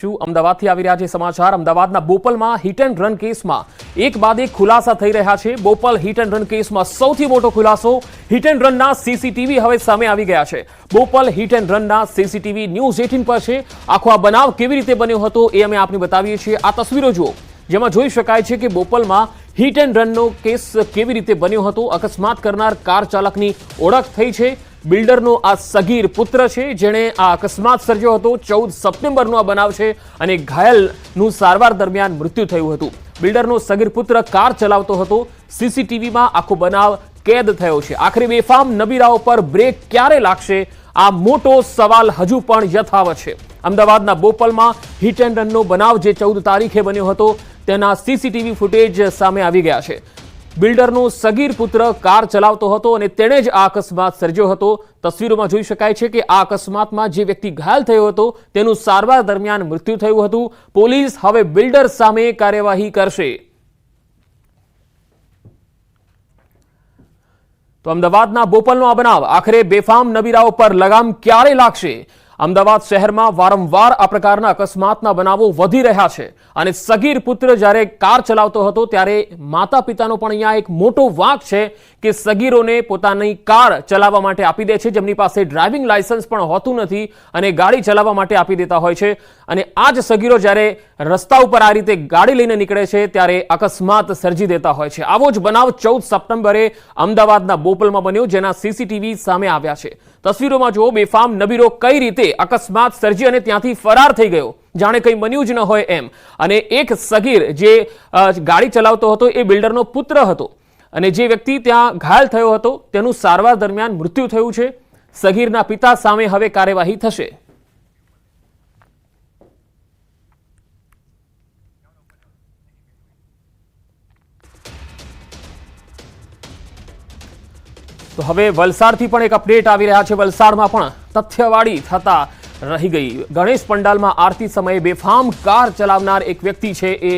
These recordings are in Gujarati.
અમદાવાદથી આવી રહ્યા છે સમાચાર। અમદાવાદના બોપલમાં હિટ એન્ડ રન કેસમાં એક બાદ એક ખુલાસા થઈ રહ્યા છે। બોપલ હિટ એન્ડ રન કેસમાં સૌથી મોટો ખુલાસો, હિટ એન્ડ રનના સીસીટીવી હવે સામે આવી ગયા છે। બોપલ હિટ એન્ડ રનના સીસીટીવી ન્યૂઝ 18 પર છે। આખો આ બનાવ કેવી રીતે બન્યો હતો એ અમે આપને બતાવીએ છીએ। આ તસવીરો જુઓ, જેમાં જોઈ શકાય છે કે બોપલમાં હિટ એન્ડ રનનો કેસ કેવી રીતે બન્યો હતો। અકસ્માત કરનાર કાર ચાલકની ઓળખ થઈ છે। બિલ્ડરનો આ સગીર પુત્ર છે, જેણે આ અકસ્માત સર્જ્યો હતો। 14 સપ્ટેમ્બરનો આ બનાવ છે અને ઘાયલનું સારવાર દરમિયાન મૃત્યુ થયું હતું। બિલ્ડરનો સગીર પુત્ર કાર ચલાવતો હતો। સીસીટીવીમાં આખો બનાવ કેદ થયો છે। આખરે બેફામ નબીરાઓ પર બ્રેક ક્યારે લાગશે, આ મોટો સવાલ હજુ પણ યથાવત છે। અમદાવાદના બોપલમાં હિટ એન્ડ રનનો બનાવ જે 14 તારીખે બન્યો હતો, તેના સીસીટીવી ફૂટેજ સામે આવી ગયા છે। બિલ્ડરનો સગીર પુત્ર કાર ચલાવતો હતો અને તેણે જ આ અકસ્માત સર્જ્યો હતો। તસવીરોમાં જોઈ શકાય છે કે આ અકસ્માતમાં જે વ્યક્તિ ઘાયલ થયો હતો તેનું સારવાર દરમિયાન મૃત્યુ થયું હતું। પોલીસ હવે બિલ્ડર સામે કાર્યવાહી કરશે। તો અમદાવાદના બોપલનો આ બનાવ, આખરે બેફામ નબીરાઓ પર લગામ ક્યારે લાગશે? અમદાવાદ શહેરમાં વારંવાર આ પ્રકારના અકસ્માતના બનાવો વધી રહ્યા છે અને સગીર પુત્ર જ્યારે કાર ચલાવતો હતો ત્યારે માતા પિતાનો પણ અહીંયા એક મોટો વાંક છે કે સગીરોને પોતાની કાર ચલાવવા માટે આપી દે છે, જેમની પાસે ડ્રાઇવિંગ લાયસન્સ પણ હોતું નથી અને ગાડી ચલાવવા માટે આપી દેતા હોય છે। અને આ જ સગીરો જ્યારે રસ્તા ઉપર આ રીતે ગાડી લઈને નીકળે છે ત્યારે અકસ્માત સર્જી દેતા હોય છે। આવો જ બનાવ 14 સપ્ટેમ્બરે અમદાવાદના બોપલમાં બન્યો, જેના સીસીટીવી સામે આવ્યા છે। તસવીરોમાં જુઓ, બેફામ નબીરો કઈ રીતે અકસ્માત સર્જી અને ત્યાંથી ફરાર થઈ ગયો, જાણે કંઈ બન્યું જ ન હોય એમ। અને એક સગીર જે ગાડી ચલાવતો હતો એ બિલ્ડરનો પુત્ર હતો અને જે વ્યક્તિ ત્યાં ઘાયલ થયો હતો તેનું સારવાર દરમિયાન મૃત્યુ થયું છે। સગીરના પિતા સામે હવે કાર્યવાહી થશે। તો હવે વલસાડથી પણ એક અપડેટ આવી રહ્યા છે। વલસાડમાં પણ તથ્યવાડી થતા રહી ગઈ। ગણેશ પંડાલમાં આરતી સમયે બેફામ કાર ચલાવનાર એક વ્યક્તિ છે એ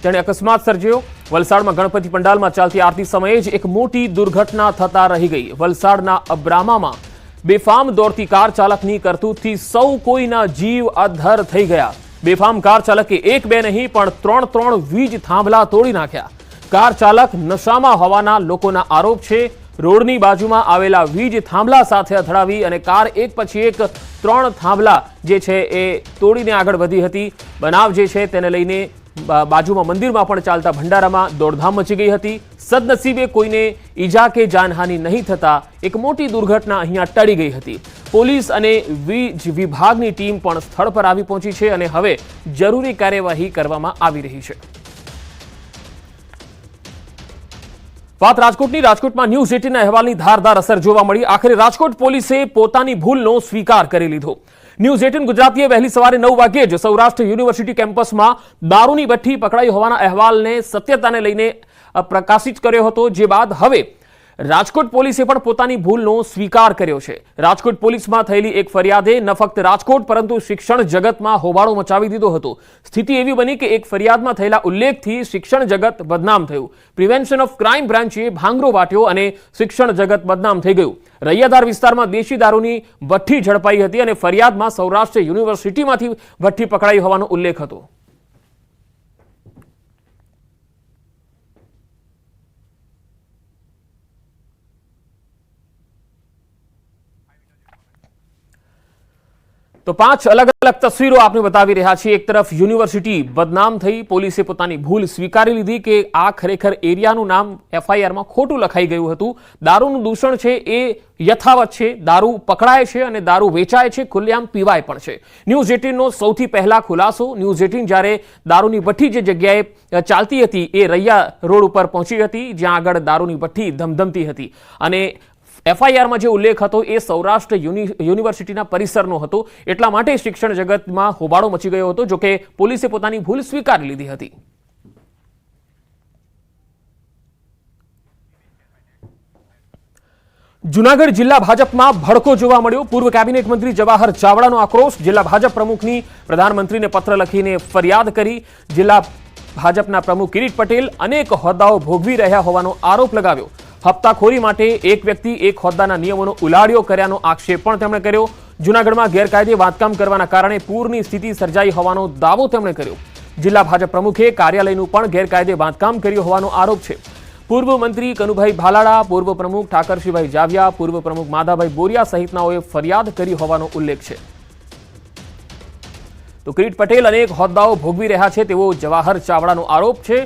તેણે અકસ્માત સર્જ્યો। વલસાડમાં ગણપતિ પંડાલમાં ચાલતી આરતી સમયે જ એક મોટી દુર્ઘટના થતા રહી ગઈ। વલસાડના અબ્રામામાં બેફામ દોડતી કાર ચાલકની કરતૂતથી સૌ કોઈના જીવ અધ્ધર થઈ ગયા। બેફામ કાર ચાલકે એક બે નહીં પણ ત્રણ વીજ થાંભલા તોડી નાખ્યા। કાર ચાલક નશામાં હોવાના લોકોના આરોપ છે। રોડની બાજુમાં આવેલા વીજ થાંભલા સાથે અથડાવી અને કાર એક પછી એક 3 થાંભલા જે છે એ તોડીને આગળ વધી હતી। બનાવ જે છે તેને લઈને બાજુમાં મંદિરમાં પણ ચાલતા ભંડારામાં દોડધામ મચી ગઈ હતી। સદનસીબે કોઈને ઈજા કે જાનહાનિ નહીં થતા એક મોટી દુર્ઘટના અહીંયા ટળી ગઈ હતી। પોલીસ અને વીજ વિભાગની ટીમ પણ સ્થળ પર આવી પહોંચી છે અને હવે જરૂરી કાર્યવાહી કરવામાં આવી રહી છે। વાત રાજકોટની। રાજકોટમાં ન્યૂઝ 18ના અહેવાલની ધારદાર અસર જોવા મળી। આખરે રાજકોટ પોલીસે પોતાની ભૂલનો સ્વીકાર કરી લીધો। ન્યૂઝ 18 ગુજરાતીએ વહેલી સવારે 9 વાગ્યે જ સૌરાષ્ટ્ર યુનિવર્સિટી કેમ્પસમાં દારૂની ભઠ્ઠી પકડાઈ હોવાના અહેવાલને સત્યતાને લઈને પ્રકાશિત કર્યો હતો, જે બાદ હવે રાજકોટ પોલીસે પણ પોતાની ભૂલનો સ્વીકાર કર્યો છે। રાજકોટ પોલીસમાં થયેલી એક ફરિયાદે ન ફક્ત રાજકોટ પરંતુ શિક્ષણ જગતમાં હોબાળો મચાવી દીધો હતો। સ્થિતિ એવી બની કે એક ફરિયાદમાં થયેલા ઉલ્લેખથી શિક્ષણ જગત બદનામ થયું। પ્રિવેન્શન ઓફ ક્રાઇમ બ્રાન્ચે ભાંગરો વાટ્યો અને શિક્ષણ જગત બદનામ થઈ ગયું। રૈયાધાર વિસ્તારમાં દેશી દારૂની ભઠ્ઠી ઝડપાઈ હતી અને ફરિયાદમાં સૌરાષ્ટ્ર યુનિવર્સિટીમાંથી ભઠ્ઠી પકડાઈ હોવાનો ઉલ્લેખ હતો। તો 5 અલગ અલગ તસવીરો આપને બતાવી રહ્યા છીએ। એક તરફ યુનિવર્સિટી બદનામ થઈ, પોલીસે પોતાની ભૂલ સ્વીકારી લીધી કે આ ખરેખર એરિયાનું નામ એફઆઈઆરમાં ખોટું લખાઈ ગયું હતું। દારૂનું દૂષણ છે એ યથાવત છે, દારૂ પકડાય છે અને દારૂ વેચાય છે, ખુલ્લેઆમ પીવાય પણ છે। ન્યૂઝ 18નો સૌથી પહેલા ખુલાસો, ન્યૂઝ 18 જ્યારે દારૂની ભઠ્ઠી જે જગ્યાએ ચાલતી હતી એ રૈયા રોડ ઉપર પહોંચી હતી, જ્યાં આગળ દારૂની ભઠ્ઠી ધમધમતી હતી અને એફઆઈઆરમાં જે ઉલ્લેખ હતો એ સૌરાષ્ટ્ર યુનિવર્સિટીના પરિસરનો હતો। એટલા માટે શિક્ષણ જગતમાં હોબાળો મચી ગયો હતો। જોકે પોલીસે પોતાની ભૂલ સ્વીકારી લીધી હતી। જૂનાગઢ જિલ્લા ભાજપમાં ભડકો જોવા મળ્યો। પૂર્વ કેબિનેટ મંત્રી જવાહર ચાવડાનો આક્રોશ। જિલ્લા ભાજપ પ્રમુખની પ્રધાનમંત્રીને પત્ર લખીને ફરિયાદ કરી। જિલ્લા ભાજપના પ્રમુખ કિરીટ પટેલ અનેક હોદ્દાઓ ભોગવી રહ્યા હોવાનો આરોપ લગાવ્યો। હપ્તાખોરી માટે એક વ્યક્તિ એક હોદ્દાના નિયમોનો ઉલાળ્યો કર્યાનો આક્ષેપ પણ તેમણે કર્યો। જૂનાગઢમાં ગેરકાયદે બાંધકામ કરવાના કારણે પૂરની સ્થિતિ સર્જાઈ હોવાનો દાવો તેમણે કર્યો. જિલ્લા ભાજપ પ્રમુખે કાર્યાલયનું પણ ગેરકાયદે બાંધકામ કર્યું હોવાનો આરોપ છે. પૂર્વ મંત્રી કનુભાઈ ભાલાડા, પૂર્વ પ્રમુખ ઠાકરસિંહભાઈ જાવિયા, પૂર્વ પ્રમુખ માધાભાઈ બોરિયા સહિતનાઓએ ફરિયાદ કરી હોવાનો ઉલ્લેખ છે. તો કિરીટ પટેલ અનેક હોદ્દાઓ ભોગવી રહ્યા છે તેવો જવાહર ચાવડાનો આરોપ છે.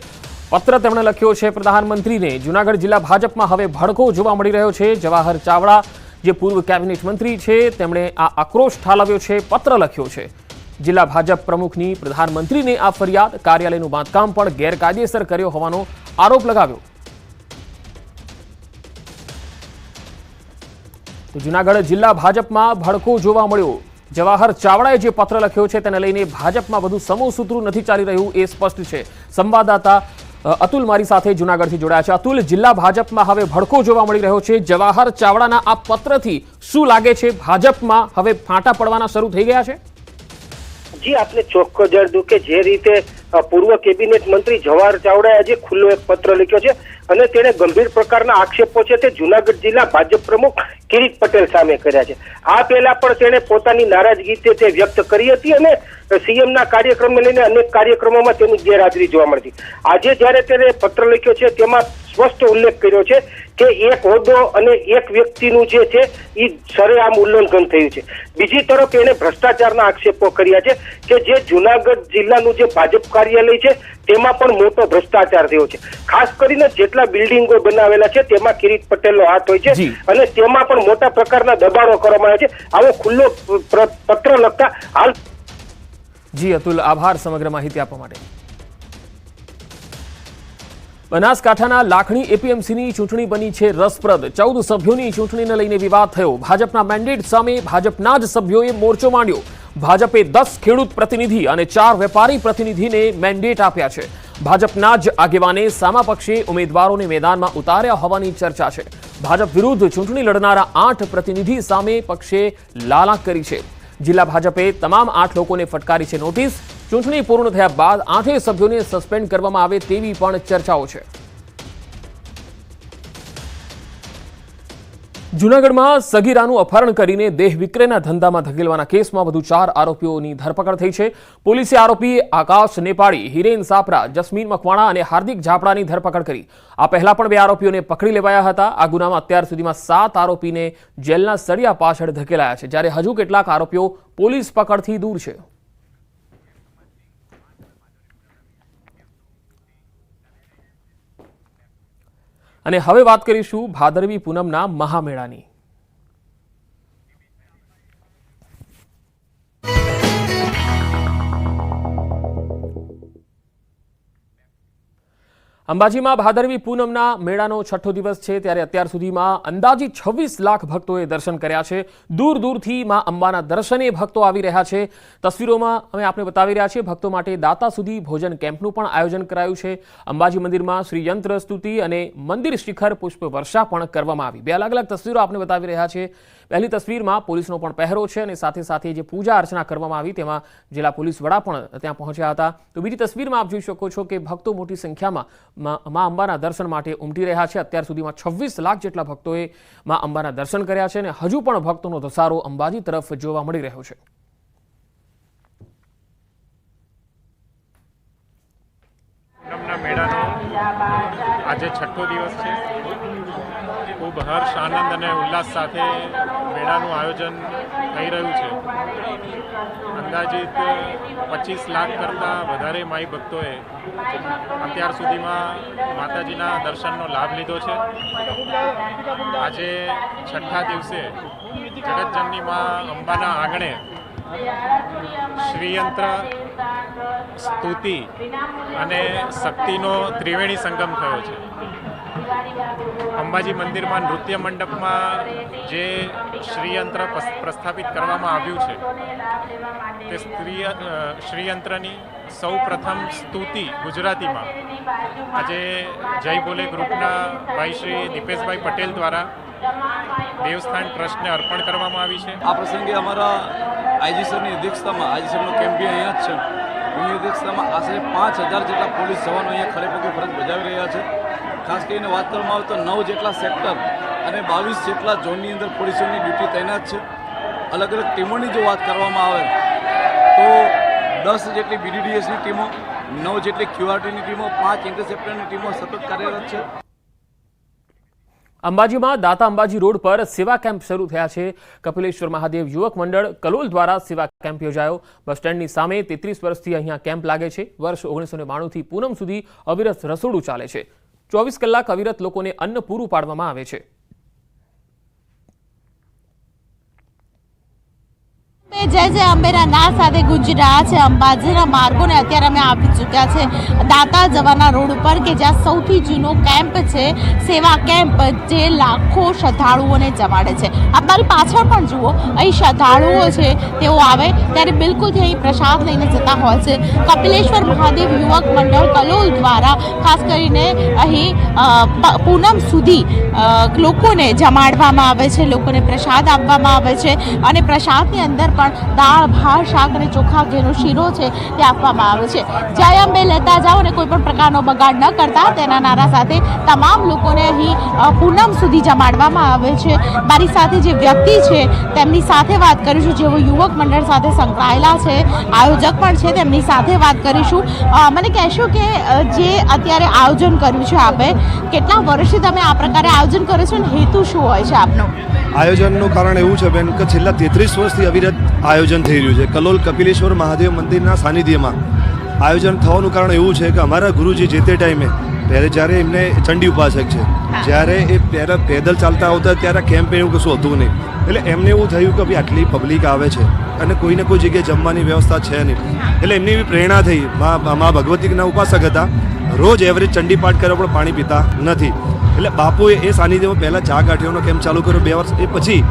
પત્ર તેમણે લખ્યો છે પ્રધાનમંત્રીને. જૂનાગઢ જિલ્લા ભાજપમાં હવે ભડકો જોવા મળી રહ્યો છે. જવાહર ચાવડા જે પૂર્વ કેબિનેટ મંત્રી છે તેમણે આ આક્રોશ ઠાલવ્યો છે, પત્ર લખ્યો છે. જિલ્લા ભાજપ પ્રમુખની પ્રધાનમંત્રીને આ ફરિયાદ. કાર્યાલયનું બાંધકામ પણ ગેરકાયદેસર કર્યો હોવાનો આરોપ લગાવ્યો. તો જૂનાગઢ જિલ્લા ભાજપમાં ભડકો જોવા મળ્યો. જવાહર ચાવડાએ જે પત્ર લખ્યો છે તેને લઈને ભાજપમાં વધુ સમૂહસૂત્રું નથી ચાલી રહ્યું એ સ્પષ્ટ છે. સંવાદદાતા અતુલ મારી સાથે જૂનાગઢથી જોડાયા છે. અતુલ, જિલ્લા ભાજપમાં હવે ભડકો જોવા મળી રહ્યો છે. જવાહર ચાવડાના આ પત્રથી શું લાગે છે, ભાજપમાં હવે ફાંટા પડવાના શરૂ થઈ ગયા છે? જી, આપને ચોખ્ખો જણાવી દઉં કે જે રીતે પૂર્વ કેબિનેટ મંત્રી જવાહર ચાવડાએ આજે ખુલ્લો એક પત્ર લખ્યો છે અને તેણે ગંભીર પ્રકારના આક્ષેપો છે તે જૂનાગઢ જિલ્લા ભાજપ પ્રમુખ કિરીટ પટેલ સામે કર્યા છે. આ પહેલા પણ તેણે પોતાની નારાજગી તે વ્યક્ત કરી હતી અને સીએમના કાર્યક્રમને લઈને અનેક કાર્યક્રમોમાં તેની ગેરહાજરી જોવા મળતી. આજે જ્યારે તેણે પત્ર લખ્યો છે તેમાં સ્પષ્ટ ઉલ્લેખ કર્યો છે કે એક હોદ્દો અને એક વ્યક્તિનું જે છે એ સરેઆમ ઉલ્લંઘન થયું છે. બીજી તરફ એને ભ્રષ્ટાચારના આક્ષેપો કર્યા છે કે જે જૂનાગઢ જિલ્લાનું જે ભાજપ કાર્યાલય છે તેમાં પણ મોટો ભ્રષ્ટાચાર થયો છે. ખાસ કરીને જેટલા બિલ્ડિંગો બનાવેલા છે તેમાં કિરીટ પટેલનો હાથ હોય છે અને તેમાં પણ મોટા પ્રકારના દબાણો કરવામાં આવે છે. આવો ખુલ્લો પત્ર લખતા હાલ. જી અતુલ, આભાર સમગ્ર માહિતી આપવા માટે. બનાસકાંઠાના લાખણી એપીએમસીની ચૂંટણી બની છે રસપ્રદ. 14 સભ્યોની ચૂંટણીને લઈને વિવાદ થયો. ભાજપના મેન્ડેટ સામે ભાજપના જ સભ્યોએ મોરચો માંડ્યો. ભાજપે 10 ખેડૂત પ્રતિનિધિ અને 4 વેપારી પ્રતિનિધિને મેન્ડેટ આપ્યા છે. ભાજપના જ આગેવાને સામા પક્ષે ઉમેદવારોને મેદાનમાં ઉતાર્યા હોવાની ચર્ચા છે. ભાજપ વિરુદ્ધ ચૂંટણી લડનારા 8 પ્રતિનિધિ સામે પક્ષે લાલાક કરી છે. જિલ્લા ભાજપે તમામ 8 લોકોને ફટકારી છે નોટિસ. ચૂંટણી પૂર્ણ થયા બાદ 8 સભ્યોને સસ્પેન્ડ કરવામાં આવે તેવી પણ ચર્ચાઓ છે. જૂનાગઢમાં સગીરાનું અપહરણ કરીને દેહ વિક્રયના ધંધામાં ધકેલવાના કેસમાં વધુ 4 આરોપીઓની ધરપકડ થઈ છે. પોલીસે આરોપી આકાશ નેપાળી, હિરેન સાપરા, જસ્મીન મકવાણા અને હાર્દિક ઝાપડાની ધરપકડ કરી. આ પહેલા પણ 2 આરોપીઓને પકડી લેવાયા હતા. આ ગુનામાં અત્યાર સુધીમાં 7 આરોપીને જેલના સળિયા પાછળ ધકેલાયા છે, જ્યારે હજુ કેટલાક આરોપીઓ પોલીસ પકડથી દૂર છે. અને હવે વાત કરીશું ભાદરવી પૂનમના મહામેળાની. અંબાજીમાં ભાદરવી પૂનમના મેળાનો 6થો દિવસ છે, ત્યારે અત્યાર સુધીમાં અંદાજિત 26 લાખ ભક્તોએ દર્શન કર્યા છે. દૂર દૂરથી માં અંબાના દર્શને ભક્તો આવી રહ્યા છે. તસવીરોમાં અમે આપને બતાવી રહ્યા છીએ. ભક્તો માટે દાતા સુધી ભોજન કેમ્પનું પણ આયોજન કરાયું છે. અંબાજી મંદિરમાં શ્રી યંત્ર સ્તુતિ અને મંદિર શિખર પુષ્પ વર્ષા પણ કરવામાં આવી. 2 અલગ અલગ તસવીરો આપને બતાવી રહ્યા છે. પહેલી તસવીરમાં પોલીસનો પણ પહેરો છે અને સાથે સાથે જે પૂજા અર્ચના કરવામાં આવી તેમાં જિલ્લા પોલીસ વડા પણ ત્યાં પહોંચ્યા હતા. તો બીજી તસવીરમાં આપ જોઈ શકો છો કે ભક્તો મોટી સંખ્યામાં માં અંબાના દર્શન માટે ઉમટી રહ્યા છે. અત્યાર સુધીમાં 26 લાખ જેટલા ભક્તોએ માં અંબાના દર્શન કર્યા છે અને હજુ પણ ભક્તોનો ધસારો અંબાજી તરફ જોવા મળી રહ્યો છે. મેળાનો આજે 6થો દિવસ છે. ખૂબ હર્ષ, આનંદ અને ઉલ્લાસ સાથે મેળાનું આયોજન થઈ રહ્યું છે. અંદાજિત 25 લાખ કરતાં વધારે માઈ ભક્તોએ અત્યાર સુધીમાં માતાજીના દર્શનનો લાભ લીધો છે. આજે 6થા દિવસે જગતજનની માં અંબાના આંગણે શ્રીયંત્ર, સ્તુતિ અને શક્તિનો ત્રિવેણી સંગમ થયો છે. અંબાજી મંદિરમાં નૃત્ય મંડપમાં જે શ્રીયંત્ર પ્રસ્થાપિત કરવામાં આવ્યું છે તે શ્રીયંત્રની સૌ પ્રથમ સ્તુતિ ગુજરાતીમાં આજે જય બોલે ગ્રુપના ભાઈ શ્રી દીપેશભાઈ પટેલ દ્વારા દેવસ્થાન ટ્રસ્ટને અર્પણ કરવામાં આવી છે. આ પ્રસંગે અમારા આઈજી સરની અધ્યક્ષતામાં, આઈજી સરનો કેમ્પ બી અહીંયા જ છે, એમની અધ્યક્ષતામાં આશરે 5000 જેટલા પોલીસ જવાનો અહીંયા ખડેપગે ફરજ બજાવી રહ્યા છે. ખાસ કરીને વાત કરવામાં આવે તો 9 જેટલા સેક્ટર અને 22 જેટલા ઝોનની અંદર પોલીસોની ડ્યુટી તૈનાત છે. અલગ અલગ ટીમોની જો વાત કરવામાં આવે તો 10 જેટલી BDDSની ટીમો, 9 જેટલી QRTની ટીમો, 5 ઇન્ટરસેપ્ટરની ટીમો સતત કાર્યરત છે. અંબાજીમાં દાતા અંબાજી રોડ પર સેવા કેમ્પ શરૂ થયા છે. કપિલેશ્વર મહાદેવ યુવક મંડળ કલોલ દ્વારા સેવા કેમ્પ યોજાયો. બસ સ્ટેન્ડની સામે 33 વર્ષથી અહીંયા કેમ્પ લાગે છે. વર્ષ 1992 થી પૂનમ સુધી અવિરત રસોડું ચાલે છે. 24 કલાક અવિરત લોકોને અન્ન પૂરું પાડવામાં આવે છે. જય જય અંબેના નાદ સાથે ગુંજી રહ્યા છે. અંબાજીના માર્ગોને અત્યારે અમે આવી ચૂક્યા છે દાતા જવાના રોડ ઉપર કે જ્યાં સૌથી જૂનો કેમ્પ છે, સેવા કેમ્પ, જે લાખો શ્રદ્ધાળુઓને જમાડે છે. આપ મારી પાછળ પણ જુઓ, અહીં શ્રદ્ધાળુઓ છે તેઓ આવે ત્યારે બિલકુલથી અહીં પ્રસાદ લઈને જતા હોય છે. કપિલેશ્વર મહાદેવ યુવક મંડળ કલોલ દ્વારા ખાસ કરીને અહીં પૂનમ સુધી લોકોને જમાડવામાં આવે છે, લોકોને પ્રસાદ આપવામાં આવે છે અને પ્રસાદની અંદર પણ દાળ, ભાત, શાક અને ચોખા ઘેનો શીરો છે તે આપવામાં આવે છે. જય અંબે લેતા જાઓ અને કોઈ પણ પ્રકારનો બગાડ ન કરતા તેના નારા સાથે તમામ લોકોને અહીં પૂનમ સુધી જમાડવામાં આવે છે. મારી સાથે જે વ્યક્તિ છે તેમની સાથે વાત કરીશું, જેઓ યુવક મંડળ સાથે સંકળાયેલા છે, આયોજક પણ છે, તેમની સાથે વાત કરીશું. મને કહેશો કે જે અત્યારે આયોજન કર્યું છે આપે, કેટલા વર્ષથી તમે આ પ્રકારે આયોજન કરો છો અને હેતુ શું હોય છે આપનો? આયોજનનું કારણ એવું છે બેન કે છેલ્લા 33 વર્ષથી અવિરત આયોજન થઈ રહ્યું છે. કલોલ કપિલેશ્વર મહાદેવ મંદિરના સાનિધ્યમાં આયોજન થવાનું કારણ એવું છે કે અમારા ગુરુજી જે તે ટાઈમે જ્યારે એમને ચંડી ઉપાસક છે, જ્યારે એ પેદલ ચાલતા આવતા ત્યારે કેમ્પ એવું કશું હતું નહીં. એટલે એમને એવું થયું કે ભાઈ આટલી પબ્લિક આવે છે અને કોઈને કોઈ જગ્યાએ જમવાની વ્યવસ્થા છે નહીં. એટલે એમની એવી પ્રેરણા થઈ. મા ભગવતીના ઉપાસક હતા, રોજ એવરેજ ચંડી પાઠ કરવા પણ પાણી પીતા નથી. એટલે બાપુએ એ સાનિધ્યમાં પહેલાં ચા ગાંઠિયાનો કેમ્પ ચાલુ કર્યો 2 વર્ષ. એ પછી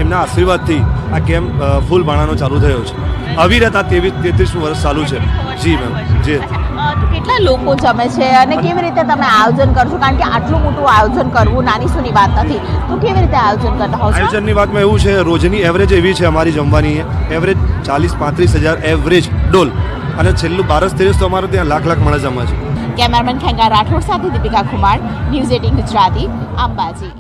એમના આશીર્વાદથી આ કેમ્પ ફૂલ ભાણાનો ચાલુ થયો છે. અવિરત આ 33 વર્ષ ચાલુ છે. જી મેમ, જી. કેટલા લોકો જમે છે અને કેવી રીતે તમે આયોજન કરશો? કારણ કે આટલું મોટું આયોજન કરવું નાની સૂની વાત નથી, તો કેવી રીતે આયોજન કરતા હોવ છો? આયોજનની વાતમાં એવું છે, રોજની એવરેજ એવી છે અમારી જમવાની, એવરેજ 40-35 હજાર એવરેજ ડોલ, અને છેલ્લું 12-13 તો અમારે ત્યાં લાખ માણસ જમા છે. કેમેરામેન ખેંગા રાઠોડ સાથે દીપિકા કુમાર, ન્યૂઝ 18 ગુજરાતી, અંબાજી.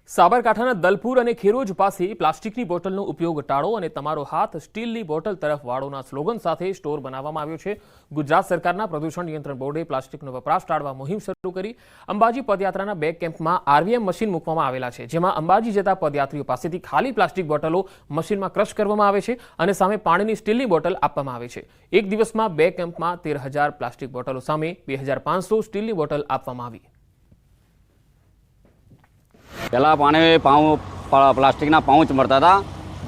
સાબરકાંઠાના દલપુર અને ખેરોજ પાસે પ્લાસ્ટિકની બોટલનો ઉપયોગ ટાળો અને તમારો હાથ સ્ટીલની બોટલ તરફ વાળોના સ્લોગન સાથે સ્ટોર બનાવવામાં આવ્યો છે. ગુજરાત સરકારના પ્રદૂષણ નિયંત્રણ બોર્ડે પ્લાસ્ટિકનો વપરાશ ટાળવા મુહિમ શરૂ કરી. અંબાજી પદયાત્રાના 2 કેમ્પમાં RVM મશીન મૂકવામાં આવેલા છે, જેમાં અંબાજી જતા પદયાત્રીઓ પાસેથી ખાલી પ્લાસ્ટિક બોટલો મશીનમાં ક્રશ કરવામાં આવે છે અને સામે પાણીની સ્ટીલની બોટલ આપવામાં આવે છે. એક દિવસમાં 2 કેમ્પમાં 13,000 પ્લાસ્ટિક બોટલો સામે 2,500 સ્ટીલની બોટલ આપવામાં આવી. પહેલાં પાણી પ્લાસ્ટિકના પાઉચ મળતા હતા,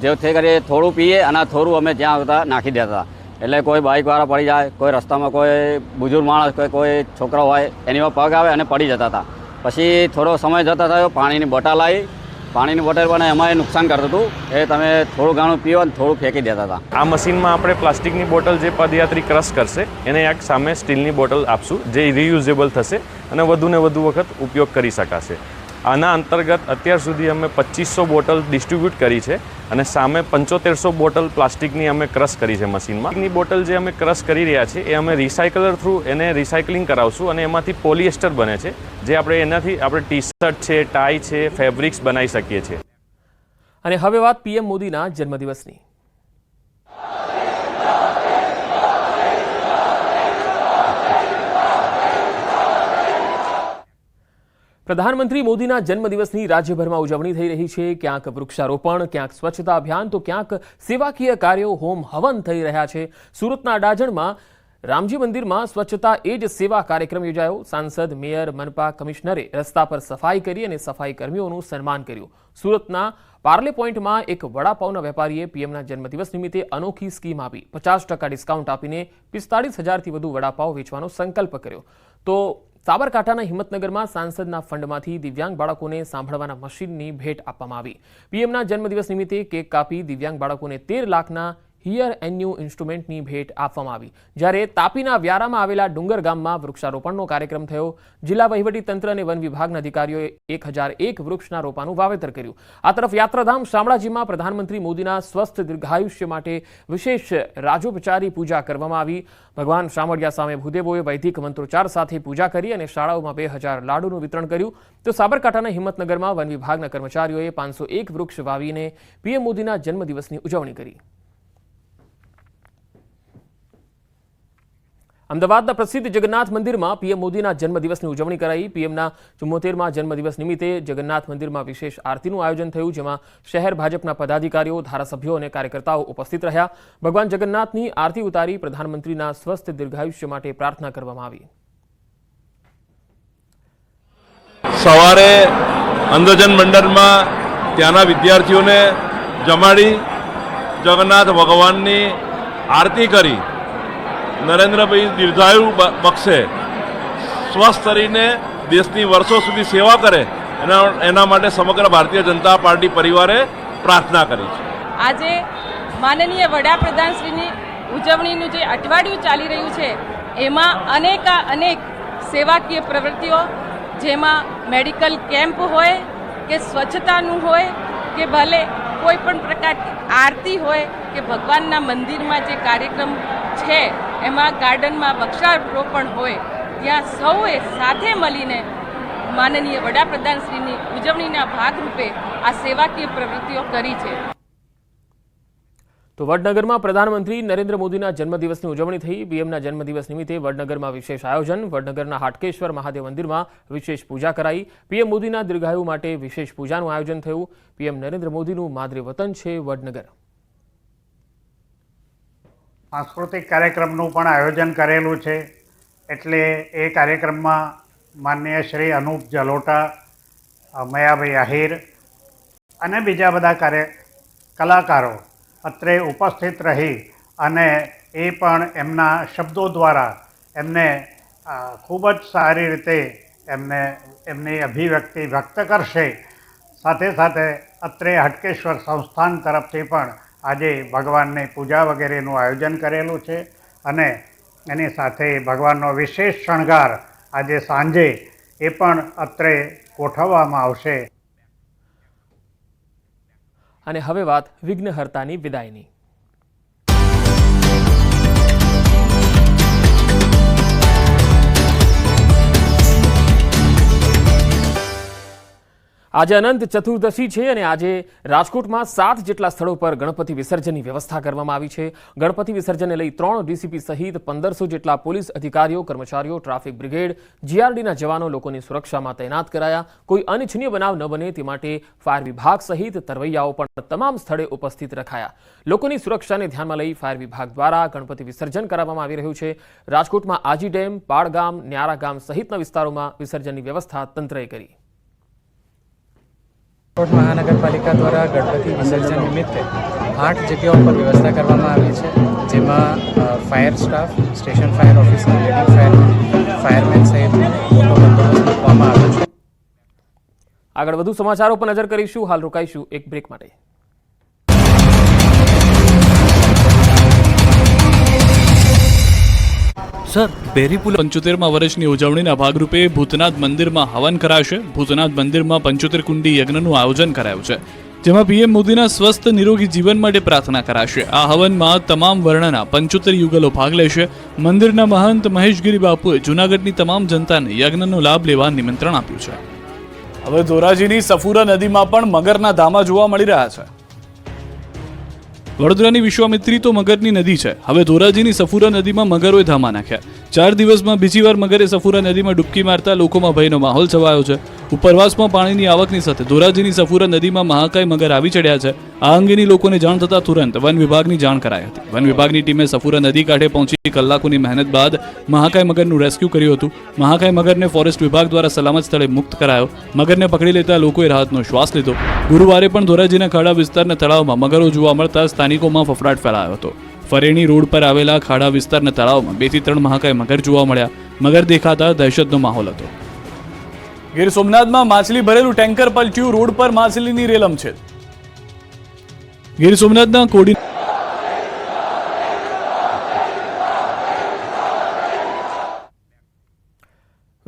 જેથી કરી થોડું પીએ અને થોડું અમે જ્યાં હતા નાખી દેતા. એટલે કોઈ બાઇકવાળા પડી જાય, કોઈ રસ્તામાં કોઈ બુજુર્ગ માણસ, કોઈ છોકરો હોય એની પગ આવે અને પડી જતા હતા. પછી થોડો સમય જતા થયો, પાણીની બોટલ આવી. પાણીની બોટલ પણ એમાં નુકસાન કરતું હતું. એ તમે થોડું ઘણું પીવો અને થોડું ફેંકી દેતા હતા. આ મશીનમાં આપણે પ્લાસ્ટિકની બોટલ જે પદયાત્રી ક્રશ કરશે એને એક સામે સ્ટીલની બોટલ આપશું, જે રિયુઝેબલ થશે અને વધુને વધુ વખત ઉપયોગ કરી શકાશે. આના અંતર્ગત અત્યાર સુધી અમે 2500 બોટલ ડિસ્ટ્રીબ્યુટ કરી છે અને સામે 7500 બોટલ પ્લાસ્ટિકની અમે ક્રશ કરી છે મશીનમાં. પ્લાસ્ટિકની બોટલ જે અમે ક્રશ કરી રહ્યા છીએ એ અમે રિસાયકલર થ્રુ એને રિસાયકલિંગ કરાવશું અને એમાંથી પોલિએસ્ટર બને છે, જે એનાથી આપણે ટી-શર્ટ છે, ટાઈ છે, ફેબ્રિક્સ બનાવી શકીએ છીએ. અને હવે વાત PM મોદીના જન્મદિવસની. પ્રધાનમંત્રી મોદીના જન્મદિવસની રાજ્યભરમાં ઉજવણી થઈ રહી છે. ક્યાંક વૃક્ષારોપણ, ક્યાંક સ્વચ્છતા અભિયાન, તો ક્યાંક સેવાકીય કાર્યો, હોમ હવન થઈ રહ્યા છે. સુરતના અડાજણમાં રામજી મંદિરમાં સ્વચ્છતા એ જ સેવા કાર્યક્રમ યોજાયો. સાંસદ, મેયર, મનપા કમિશનરે રસ્તા પર સફાઈ કરી અને સફાઈ કર્મીઓનું સન્માન કર્યું. સુરતના પાર્લે પોઈન્ટમાં એક વડાપાવના વેપારીએ પીએમના જન્મદિવસ નિમિત્તે અનોખી સ્કીમ આપી. 50% ડિસ્કાઉન્ટ આપીને 45,000થી વધુ વડાપાવ વેચવાનો સંકલ્પ કર્યો. તો સાબરકાંઠાના હિંમતનગરમાં સાંસદના ફંડમાંથી દિવ્યાંગ બાળકોને સાંભળવાના મશીનની ભેટ આપવામાં આવી. પીએમના જન્મદિવસ નિમિત્તે કેક કાપી દિવ્યાંગ બાળકોને 13 લાખના હિયર એન્ડ ન્યૂ ઇન્સ્ટ્રુમેન્ટની ભેટ આપવામાં આવી, જ્યારે તાપીના વ્યારામાં આવેલા ડુંગર ગામમાં વૃક્ષારોપણનો કાર્યક્રમ થયો. જિલ્લા વહીવટીતંત્ર અને વન વિભાગના અધિકારીઓએ 1001 વૃક્ષના રોપાનું વાવેતર કર્યું. આ તરફ યાત્રાધામ શામળાજીમાં પ્રધાનમંત્રી મોદીના સ્વસ્થ દીર્ઘાયુષ્ય માટે વિશેષ રાજોપચારી પૂજા કરવામાં આવી. ભગવાન શામળિયા સામે ભૂદેવોએ વૈદિક મંત્રોચ્ચાર સાથે પૂજા કરી અને શાળાઓમાં 2000 લાડુનું વિતરણ કર્યું. તો સાબરકાંઠાના હિંમતનગરમાં વન વિભાગના કર્મચારીઓએ 501 વૃક્ષ વાવીને પીએમ મોદીના જન્મદિવસની ઉજવણી કરી. અમદાવાદના પ્રસિદ્ધ જગન્નાથ મંદિરમાં પીએમ મોદીના જન્મદિવસની ઉજવણી કરાઈ. પીએમના 74મા જન્મદિવસ નિમિત્તે જગન્નાથ મંદિરમાં વિશેષ આરતીનું આયોજન થયું, જેમાં શહેર ભાજપના પદાધિકારીઓ, ધારાસભ્યો અને કાર્યકર્તાઓ ઉપસ્થિત રહ્યા. ભગવાન જગન્નાથની આરતી ઉતારી પ્રધાનમંત્રીના સ્વસ્થ દીર્ઘાયુષ્ય માટે પ્રાર્થના કરવામાં આવી. સવારે અંધજન મંડળમાં ત્યાંના વિદ્યાર્થીઓને જમાડી જગન્નાથ ભગવાનની આરતી કરી નરેન્દ્રભાઈ દીર્ઘાયુ બક્ષે, સ્વસ્થ રહીને દેશની વર્ષો સુધી સેવા કરે એના માટે સમગ્ર ભારતીય જનતા પાર્ટી પરિવારે પ્રાર્થના કરી છે. આજે માનનીય વડાપ્રધાનશ્રીની ઉજવણીનું જે અઠવાડિયું ચાલી રહ્યું છે એમાં અનેક સેવાકીય પ્રવૃત્તિઓ, જેમાં મેડિકલ કેમ્પ હોય કે સ્વચ્છતાનું હોય કે ભલે કોઈ પણ પ્રકારની આરતી હોય કે ભગવાનના મંદિરમાં જે કાર્યક્રમ છે એમાં ગાર્ડનમાં વૃક્ષારોપણ હોય, ત્યાં સૌએ સાથે મળીને માનનીય વડાપ્રધાનશ્રીની ઉજવણીના ભાગરૂપે આ સેવાકીય પ્રવૃત્તિઓ કરી છે. તો વડનગરમાં પ્રધાનમંત્રી નરેન્દ્ર મોદીના જન્મદિવસની ઉજવણી થઈ. પીએમના જન્મદિવસ નિમિત્તે વડનગરમાં વિશેષ આયોજન. વડનગરના હાટકેશ્વર મહાદેવ મંદિરમાં વિશેષ પૂજા કરાઈ. પીએમ મોદીના દીર્ઘાયુ માટે વિશેષ પૂજાનું આયોજન થયું. પીએમ નરેન્દ્ર મોદીનું માદરે વતન છે વડનગર. સાંસ્કૃતિક કાર્યક્રમનું પણ આયોજન કરેલું છે, એટલે એ કાર્યક્રમમાં માનનીય શ્રી અનુપ જલોટા, મયાભાઈ આહિર અને બીજા બધા કલાકારો અત્રે ઉપસ્થિત રહી અને એ પણ એમના શબ્દો દ્વારા એમને ખૂબ જ સારી રીતે એમની અભિવ્યક્તિ વ્યક્ત કરશે. સાથે સાથે અત્રે હટકેશ્વર સંસ્થાન તરફથી પણ આજે ભગવાનની પૂજા વગેરેનું આયોજન કરેલું છે અને એની સાથે ભગવાનનો વિશેષ શણગાર આજે સાંજે એ પણ અત્રે ગોઠવવામાં આવશે. અને હવે વાત વિઘ્નહર્તાની વિદાયની. આજે અનંત ચતુર્દશી છે અને આજે રાજકોટમાં 7 જેટલા સ્થળો પર ગણપતિ વિસર્જનની વ્યવસ્થા કરવામાં આવી છે. ગણપતિ વિસર્જનને લઈ 3 ડીસીપી સહિત 1500 જેટલા પોલીસ અધિકારીઓ, કર્મચારીઓ, ટ્રાફિક બ્રિગેડ, જીઆરડીના જવાનો લોકોની સુરક્ષામાં તૈનાત કરાયા. કોઈ અનિચ્છનીય બનાવ ન બને તે માટે ફાયર વિભાગ સહિત તરવૈયાઓ પણ તમામ સ્થળે ઉપસ્થિત રખાયા. લોકોની સુરક્ષાને ધ્યાનમાં લઈ ફાયર વિભાગ દ્વારા ગણપતિ વિસર્જન કરાવવામાં આવી રહ્યું છે. રાજકોટમાં આજી ડેમ, પાળગામ, ન્યારા ગામ સહિતના વિસ્તારોમાં વિસર્જનની વ્યવસ્થા તંત્રએ કરી. રાજકોટ મહાનગરપાલિકા દ્વારા ગણપતિ વિસર્જન નિમિત્તે 8 જગ્યાઓ પર વ્યવસ્થા કરવામાં આવી છે, જેમાં fire staff, station fire officer, leading fireman, fireman સહિત મોટો બંદોબસ્ત મૂકવામાં આવ્યો છે. આગળ વધુ સમાચારો પર નજર કરીશું. હાલ રોકાઈશું એક બ્રેક માટે. સર, બેરીપુલ 75મા વર્ષની ઉજવણીના ભાગરૂપે ભૂતનાથ મંદિરમાં હવન કરાશે. ભૂતનાથ મંદિરમાં 75 કુંડી યજ્ઞનું આયોજન કરાયું છે, જેમાં પીએમ મોદીના સ્વસ્થ નિરોગી જીવન માટે પ્રાર્થના કરાશે. આ હવનમાં તમામ વર્ણના 75 યુગલો ભાગ લેશે. મંદિરના મહંત મહેશગીરી બાપુએ જૂનાગઢની તમામ જનતાને યજ્ઞનો લાભ લેવા નિમંત્રણ આપ્યું છે. હવે ધોરાજીની સફુરા નદીમાં પણ મગરના ધામા જોવા મળી રહ્યા છે. વડોદરાની વિશ્વામિત્રી તો મગરની નદી છે. હવે ધોરાજીની સફુરા નદીમાં મગરોએ ધામા નાખ્યા. 4 દિવસમાં બીજી વાર મગરે સફુરા નદીમાં ડૂબકી મારતા લોકોમાં ભયનો માહોલ છવાયો છે. ઉપરવાસમાં પાણીની આવકની સાથે ધોરાજીની સફુરા નદીમાં મહાકાય મગર આવી ચડ્યા છે. આ અંગેની લોકોને જાણ થતાં તુરંત વન વિભાગની જાણ કરાઈ હતી. વન વિભાગની ટીમે સફુરા નદી કાંઠે પહોંચી કલાકોની મહેનત બાદ મહાકાય મગરનું રેસ્ક્યુ કર્યું હતું. મહાકાય મગરને ફોરેસ્ટ વિભાગ દ્વારા સલામત સ્થળે મુક્ત કરાયો. મગરને પકડી લેતા લોકોએ રાહતનો શ્વાસ લીધો. ગુરુવારે પણ ધોરાજીના ખાડા વિસ્તારના તળાવમાં મગરો જોવા મળતા સ્થાનિકોમાં ફફડાટ ફેલાયો હતો. ફરેણી રોડ પર આવેલા ખાડા વિસ્તારના તળાવમાં 2 થી 3 મહાકાય મગર જોવા મળ્યા. મગર દેખાતા દહેશતનો માહોલ હતો. ગીર સોમનાથમાં માછલી ભરેલું ટેન્કર પલટ્યું. રોડ પર માછલીની રેલમ છે. ગીર સોમનાથના કોડી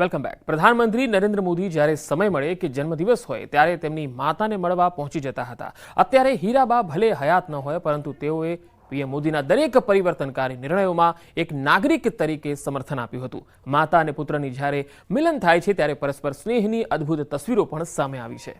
વેલકમ બેક. પ્રધાનમંત્રી નરેન્દ્ર મોદી જ્યારે સમય મળે કે જન્મદિવસ હોય ત્યારે તેમની માતાને મળવા પહોંચી જતા હતા. અત્યારે હીરાબા ભલે હયાત ન હોય, પરંતુ તેઓએ પીએમ મોદીના દરેક પરિવર્તનકારી નિર્ણયોમાં એક નાગરિક તરીકે સમર્થન આપ્યું હતું. માતા અને પુત્રની જ્યારે મિલન થાય છે ત્યારે પરસ્પર સ્નેહની અદ્ભુત તસવીરો પણ સામે આવી છે.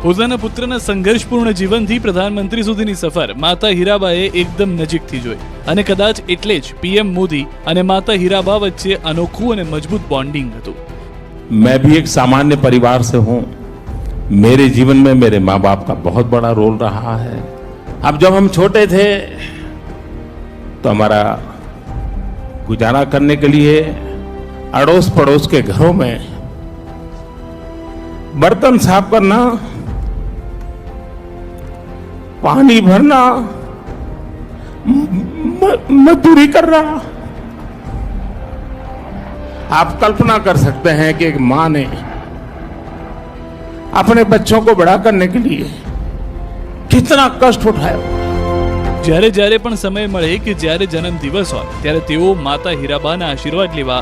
પોતાના પુત્રના સંઘર્ષપૂર્ણ જીવનથી પ્રધાનમંત્રી સુધીની સફર માતા હીરાબાએ એકદમ નજીકથી જોઈ અને કદાચ એટલે જ પીએમ મોદી અને માતા હીરાબા વચ્ચે અનોખું અને મજબૂત બોન્ડિંગ હતું. मैं भी एक सामान्य परिवार से हूँ. मेरे जीवन में मेरे माँ बाप का बहुत बड़ा रोल रहा है. अब जब हम छोटे थे तो हमारा गुजारा करने के लिए अड़ोस पड़ोस के घरों में बर्तन साफ करना, पानी भरना, मजदूरी करना. आप कल्पना कर सकते हैं कि एक मां ने अपने बच्चों को बड़ा करने के लिए कितना कष्ट उठाया. જ્યારે જ્યારે પણ સમય મળે કે જ્યારે જન્મદિવસ હોય ત્યારે તેઓ માતા હીરાબાના આશીર્વાદ લેવા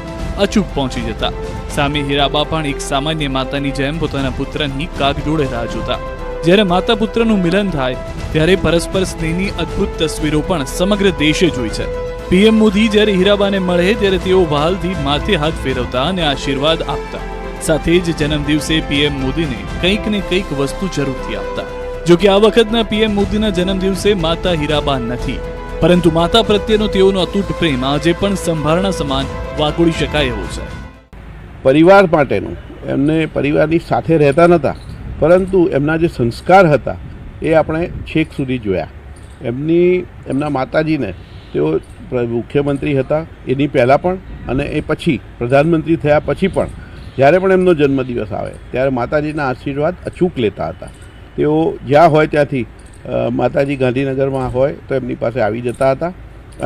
અચૂક પહોંચી જતા. સામે હીરાબા પણ એક સામાન્ય માતાની જેમ પોતાના પુત્રની કાગડોળે રાહ જોતા. જ્યારે માતા પુત્રનું મિલન થાય ત્યારે પરસ્પર સ્નેહની અદ્ભુત તસવીરો પણ સમગ્ર દેશે જોઈ છે. પીએમ મોદી જ્યારે હીરાબાને મળે ત્યારે તેઓ વહાલથી માથે હાથ ફેરવતા અને આશીર્વાદ આપતા. સાથે જ જન્મદિવસે પીએમ મોદીને કંઈક ને કંઈક વસ્તુ જરૂરથી આપતા. જો કે આ વખતના પીએમ મોદીના જન્મદિવસે માતા હીરાબા નથી, પરંતુ માતા પ્રત્યેનો તેઓનો અતૂટ પ્રેમ આજે પણ સંભારણા સમાન વાગોળી શકાય એવો છે. પરિવાર માટેનું એમને પરિવારની સાથે રહેતા નહોતા, પરંતુ એમના જે સંસ્કાર હતા એ આપણે છેક સુધી જોયા. એમના માતાજીને તેઓ મુખ્યમંત્રી હતા એની પહેલાં પણ અને એ પછી પ્રધાનમંત્રી થયા પછી પણ જ્યારે પણ એમનો જન્મદિવસ આવે ત્યારે માતાજીના આશીર્વાદ અચૂક લેતા હતા. તેઓ જ્યાં હોય ત્યાંથી માતાજી ગાંધીનગરમાં હોય તો એમની પાસે આવી જતા હતા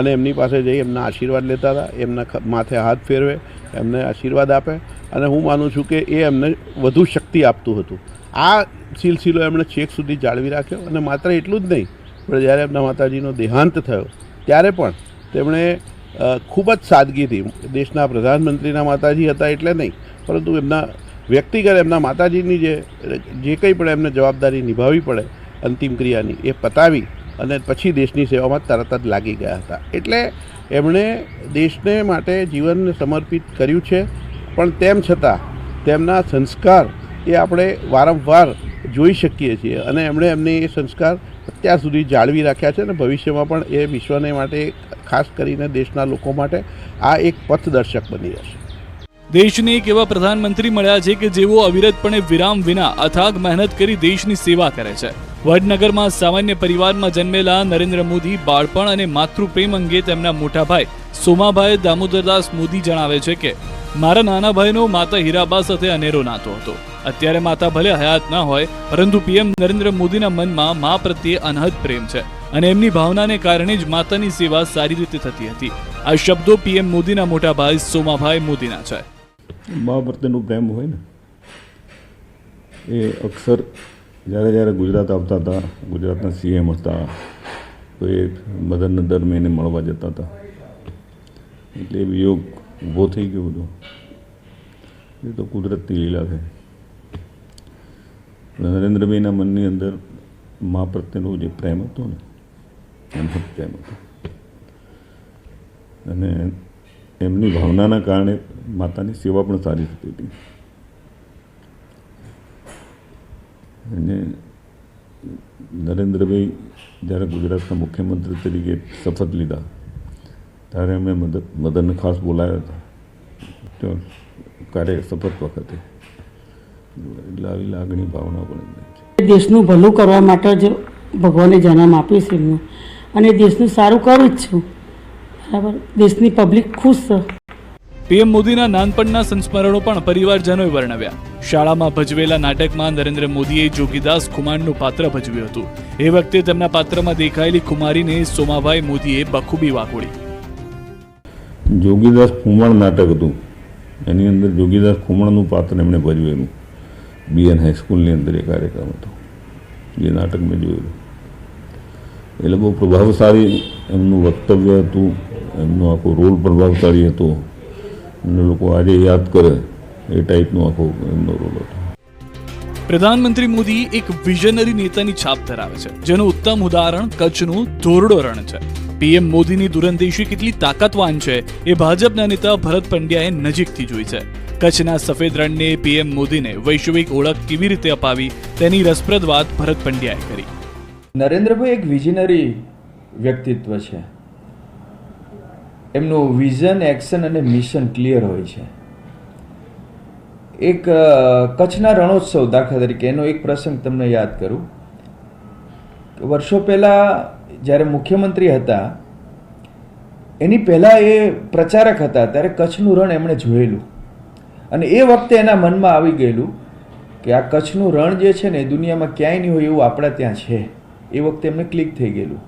અને એમની પાસે જઈ એમના આશીર્વાદ લેતા હતા. એમના માથે હાથ ફેરવે, એમને આશીર્વાદ આપે અને હું માનું છું કે એ એમને વધુ શક્તિ આપતું હતું. આ સિલસિલો એમણે છેક સુધી જાળવી રાખ્યો અને માત્ર એટલું જ નહીં, પણ જ્યારે એમના માતાજીનો દેહાંત થયો ત્યારે પણ તેમણે ખૂબ જ સાદગીથી, દેશના પ્રધાનમંત્રીના માતાજી હતા એટલે નહીં, પરંતુ એમના વ્યક્તિગત એમના માતાજીની જે કંઈ પણ એમને જવાબદારી નિભાવવી પડે અંતિમ ક્રિયાની એ પતાવી અને પછી દેશની સેવામાં તરત જ લાગી ગયા હતા. એટલે એમણે દેશને માટે જીવનને સમર્પિત કર્યું છે, પણ તેમ છતાં તેમના સંસ્કાર એ આપણે વારંવાર જોઈ શકીએ છીએ અને એમણે એમને એ સંસ્કાર અત્યાર સુધી જાળવી રાખ્યા છે અને ભવિષ્યમાં પણ એ વિશ્વને માટે, ખાસ કરીને દેશના લોકો માટે આ એક પથદર્શક બની રહેશે. દેશને એક એવા પ્રધાનમંત્રી મળ્યા છે કે જેઓ અવિરતપણે વિરામ વિના અથાગ મહેનત કરી દેશની સેવા કરે છે. વડનગરમાં સામાન્ય પરિવારમાં જન્મેલા નરેન્દ્ર મોદી બાળપણ અને માતૃપ્રેમ અંગે તેમના મોટા ભાઈ સોમાભાઈ દામોદરદાસ મોદી જણાવે છે કે મારા નાના ભાઈનો માતા હીરાબા સાથે અનેરો નાતો હતો. અત્યારે માતા ભલે હયાત ના હોય, પરંતુ પીએમ નરેન્દ્ર મોદીના મનમાં મા પ્રત્યે અનહદ પ્રેમ છે અને એમની ભાવનાને કારણે જ માતાની સેવા સારી રીતે થતી હતી. આ શબ્દો પીએમ મોદીના મોટા ભાઈ સોમાભાઈ મોદીના છે. મા પ્રત્યેનો પ્રેમ હોય ને એ અક્ષર જ્યારે જ્યારે ગુજરાત આવતા હતા, ગુજરાતના સીએમ હતા તો એ મદનને દર મહિને મળવા જતા હતા. એટલે વિયોગ ઊભો થઈ ગયો બધો. એ તો કુદરતની લીલા છે. નરેન્દ્રભાઈના મનની અંદર મા પ્રત્યેનો જે પ્રેમ હતો ને એનો પ્રેમ હતો અને એમની ભાવનાના કારણે માતાની સેવા પણ સારી થતી હતી. અને નરેન્દ્રભાઈ જ્યારે ગુજરાતના મુખ્યમંત્રી તરીકે શપથ લીધા ત્યારે એમણે મદનને ખાસ બોલાવ્યા હતા તો શપથ વખતે. એટલે આવી લાગણી ભાવના પણ દેશનું ભલું કરવા માટે જ ભગવાને જન્મ આપ્યો છે એમને અને દેશનું સારું કરું જ છું. બરાબર, દેશની પબ્લિક ખુશ છે. પીએમ મોદીના નાનપણના સંસ્મરણો પણ પરિવારજનોએ વર્ણવ્યા. શાળામાં ભજવેલા નાટકમાં નરેન્દ્ર મોદીએ જોગીદાસ ખુમાણનું પાત્ર ભજવ્યું હતું. એ વખતે તેમના પાત્રમાં દેખાયેલી કુમારીને સોમાભાઈ મોદીએ બખૂબી વાગોળી. જોગીદાસ ખુમાણ નાટક હતું, એની અંદર જોગીદાસ ખુમાણનું પાત્ર એમણે ભજવેલું. બીએન હાઈસ્કૂલની અંદર એ કાર્યક્રમ હતો, જે નાટક મેં જોયેલું. એટલે બહુ પ્રભાવશાળી એમનું વક્તવ્ય હતું, એમનો આખો રોલ પ્રભાવશાળી હતો અને લોકો આજે યાદ કરે એ ટાઈપનો આખો એમનો રોલ હતો. પ્રધાનમંત્રી મોદી એક વિઝનરી નેતાની છાપ ધરાવે છે, જેનું ઉત્તમ ઉદાહરણ કચ્છનું ધોરડો રણ છે. પીએમ મોદીની દૂરંદેશી કેટલી તાકાતવાન છે એ ભાજપના નેતા ભરત પંડ્યાએ નજીકથી જોઈ છે. કચ્છના સફેદ રણને પીએમ મોદીને વૈશ્વિક ઓળખ કેવી રીતે અપાવી તેની રસપ્રદ વાત ભરત પંડ્યાએ કરી. નરેન્દ્રભાઈ એક વિઝનરી વ્યક્તિત્વ છે. એમનું વિઝન, એક્શન અને મિશન ક્લિયર હોય છે. એક કચ્છના રણોત્સવ દાખલા તરીકે એનો એક પ્રસંગ તમને યાદ કરું. વર્ષો પહેલાં જ્યારે મુખ્યમંત્રી હતા એની પહેલાં એ પ્રચારક હતા ત્યારે કચ્છનું રણ એમણે જોયેલું અને એ વખતે એના મનમાં આવી ગયેલું કે આ કચ્છનું રણ જે છે ને એ દુનિયામાં ક્યાંય નહીં હોય એવું આપણા ત્યાં છે. એ વખતે એમને ક્લિક થઈ ગયેલું.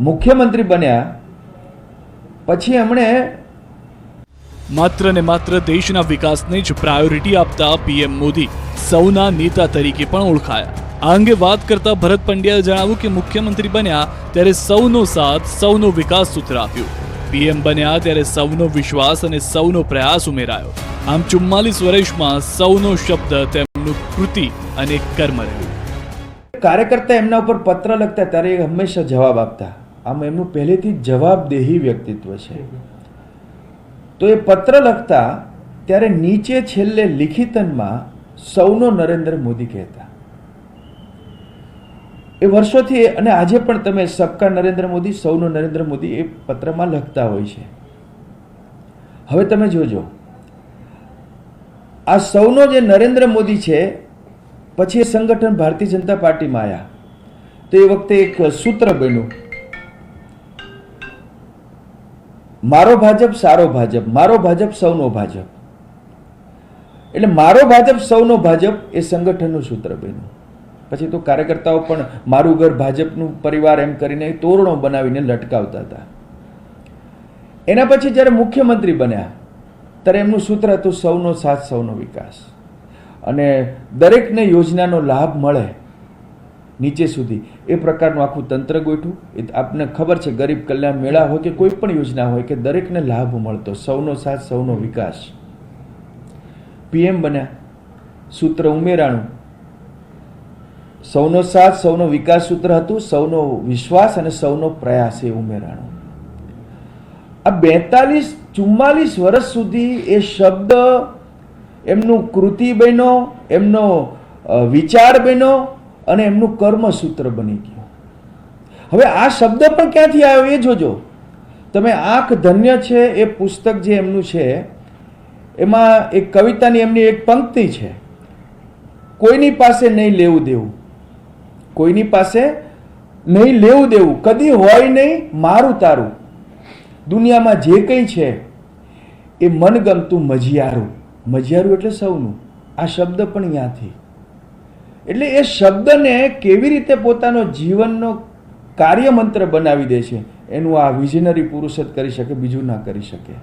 મુખ્યમંત્રી બન્યા પછી એમણે માત્ર ને માત્ર દેશના વિકાસને જ પ્રાયોરિટી આપતા પીએમ મોદી સૌના નેતા તરીકે પણ ઓળખાયા. આ અંગે વાત કરતા ભરત પંડ્યાએ જણાવ્યું કે મુખ્યમંત્રી બન્યા ત્યારે સૌનો સાથ, સૌનો વિકાસ સૂત્ર આપ્યું. પીએમ બન્યા ત્યારે સૌનો વિશ્વાસ અને સૌનો પ્રયાસ ઉમેરાયો. આમ 44 વર્ષમાં સૌનો શબ્દ તેમનું કૃતિ અને કર્મ રહ્યું. કાર્યકર્તા એમના ઉપર પત્ર લખતા ત્યારે એ હંમેશા જવાબ આપતા. આમ એમનું પહેલેથી જ જવાબદેહી વ્યક્તિત્વ છે. તો એ પત્ર લખતા ત્યારે નીચે છેલ્લે લિખિતનમાં સૌનો નરેન્દ્ર મોદી કહેતા. એ વર્ષોથી અને આજે પણ તમે સબકા નરેન્દ્ર મોદી, સૌનો નરેન્દ્ર મોદી એ પત્રમાં લખતા હોય છે. હવે તમે જોજો આ સૌનો જે નરેન્દ્ર મોદી છે પછી એ સંગઠન ભારતીય જનતા પાર્ટીમાં આવ્યા તો એ વખતે એક સૂત્ર બન્યું, મારો ભાજપ સારો ભાજપ, મારો ભાજપ સૌનો ભાજપ. એટલે મારો ભાજપ સૌનો ભાજપ એ સંગઠનનું સૂત્ર બન્યું. પછી તો કાર્યકર્તાઓ પણ મારું ઘર ભાજપનું પરિવાર એમ કરીને તોરણો બનાવીને લટકાવતા હતા. એના પછી જ્યારે મુખ્યમંત્રી બન્યા ત્યારે એમનું સૂત્ર હતું સૌનો સાથ, સૌનો વિકાસ. અને દરેકને યોજનાનો લાભ મળે નીચે સુધી એ પ્રકારનું આખું તંત્ર ગોઠવું. એ આપને ખબર છે ગરીબ કલ્યાણ મેળા હોય કે કોઈ પણ યોજના હોય કે દરેકને લાભ મળતો, સૌનો સાથ, સૌનો વિકાસ. પીએમ બન્યા, સૂત્ર ઉમેરાણું. સૌનો સાથ, સૌનો વિકાસ સૂત્ર હતું, સૌનો વિશ્વાસ અને સૌનો પ્રયાસ એ ઉમેરાણું. આ 44 વર્ષ સુધી એ શબ્દ એમનું કૃતિ બન્યો, એમનો વિચાર બન્યો અને એમનું કર્મસૂત્ર બની ગયું. હવે આ શબ્દ પણ ક્યાંથી આવ્યો એ જોજો તમે. આંખ ધન્ય છે એ પુસ્તક જે એમનું છે એમાં એક કવિતાની એમની એક પંક્તિ છે, કોઈની પાસે નહીં લેવું દેવું, કોઈની પાસે નહીં લેવું દેવું, કદી હોય નહીં મારું તારું, દુનિયામાં જે કંઈ છે એ મનગમતું મજિયારું. મજિયારું એટલે સૌનું. આ શબ્દ પણ ત્યાંથી. એટલે એ શબ્દને કેવી રીતે પોતાનો જીવનનો કાર્યમંત્ર બનાવી દે છે એનું આ વિઝનરી પુરુષ જ કરી શકે, બીજું ના કરી શકે.